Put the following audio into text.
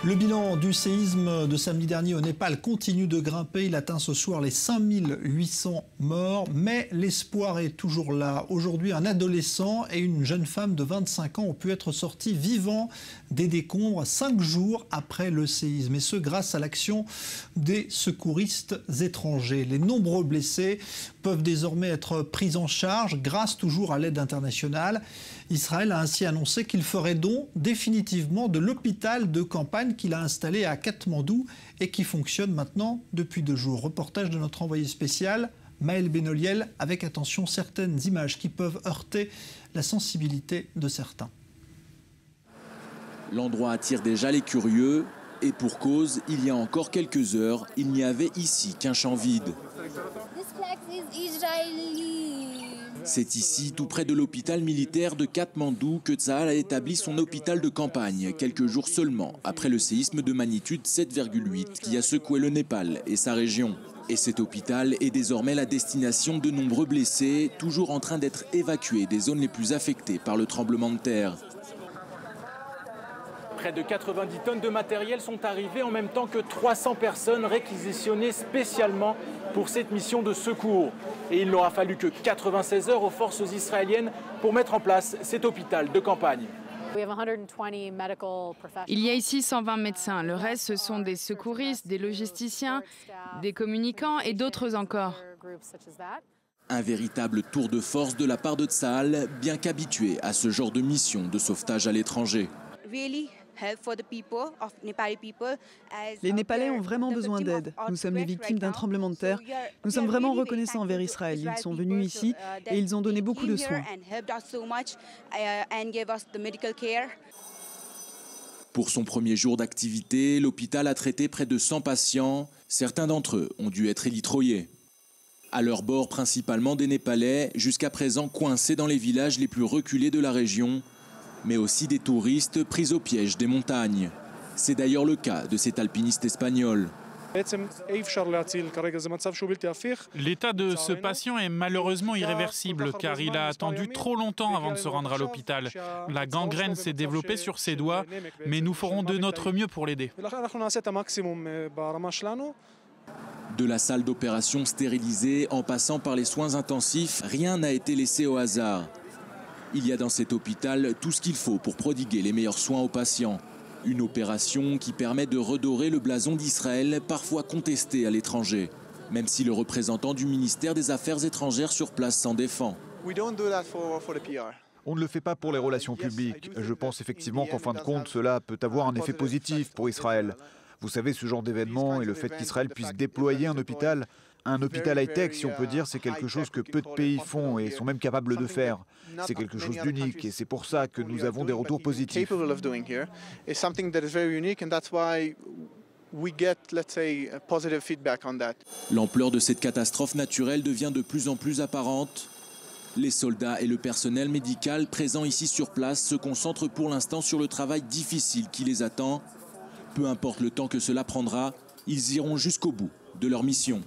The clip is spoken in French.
Le bilan du séisme de samedi dernier au Népal continue de grimper. Il atteint ce soir les 5800 morts, mais l'espoir est toujours là. Aujourd'hui, un adolescent et une jeune femme de 25 ans ont pu être sortis vivants des décombres 5 jours après le séisme. Et ce, grâce à l'action des secouristes étrangers. Les nombreux blessés peuvent désormais être pris en charge grâce toujours à l'aide internationale. Israël a ainsi annoncé qu'il ferait don définitivement de l'hôpital de campagne qu'il a installé à Katmandou et qui fonctionne maintenant depuis 2 jours. Reportage de notre envoyé spécial, Maël Benoliel, avec attention certaines images qui peuvent heurter la sensibilité de certains. L'endroit attire déjà les curieux et pour cause, il y a encore quelques heures, il n'y avait ici qu'un champ vide. C'est ici, tout près de l'hôpital militaire de Katmandou, que Tsahal a établi son hôpital de campagne, quelques jours seulement après le séisme de magnitude 7,8 qui a secoué le Népal et sa région. Et cet hôpital est désormais la destination de nombreux blessés, toujours en train d'être évacués des zones les plus affectées par le tremblement de terre. Près de 90 tonnes de matériel sont arrivées en même temps que 300 personnes réquisitionnées spécialement pour cette mission de secours. Et il n'aura fallu que 96 heures aux forces israéliennes pour mettre en place cet hôpital de campagne. Il y a ici 120 médecins. Le reste, ce sont des secouristes, des logisticiens, des communicants et d'autres encore. Un véritable tour de force de la part de Tsahal, bien qu'habitué à ce genre de mission de sauvetage à l'étranger. Les Népalais ont vraiment besoin d'aide. Nous sommes les victimes d'un tremblement de terre. Nous sommes vraiment reconnaissants envers Israël. Ils sont venus ici et ils ont donné beaucoup de soins. Pour son premier jour d'activité, l'hôpital a traité près de 100 patients. Certains d'entre eux ont dû être élitroyés. À leur bord, principalement des Népalais, jusqu'à présent coincés dans les villages les plus reculés de la région, mais aussi des touristes pris au piège des montagnes. C'est d'ailleurs le cas de cet alpiniste espagnol. L'état de ce patient est malheureusement irréversible car il a attendu trop longtemps avant de se rendre à l'hôpital. La gangrène s'est développée sur ses doigts, mais nous ferons de notre mieux pour l'aider. De la salle d'opération stérilisée en passant par les soins intensifs, rien n'a été laissé au hasard. Il y a dans cet hôpital tout ce qu'il faut pour prodiguer les meilleurs soins aux patients. Une opération qui permet de redorer le blason d'Israël, parfois contesté à l'étranger, même si le représentant du ministère des Affaires étrangères sur place s'en défend. On ne le fait pas pour les relations publiques. Je pense effectivement qu'en fin de compte, cela peut avoir un effet positif pour Israël. Vous savez, ce genre d'événement et le fait qu'Israël puisse déployer un hôpital high-tech, si on peut dire, c'est quelque chose que peu de pays font et sont même capables de faire. C'est quelque chose d'unique et c'est pour ça que nous avons des retours positifs. L'ampleur de cette catastrophe naturelle devient de plus en plus apparente. Les soldats et le personnel médical présents ici sur place se concentrent pour l'instant sur le travail difficile qui les attend. Peu importe le temps que cela prendra, ils iront jusqu'au bout de leur mission.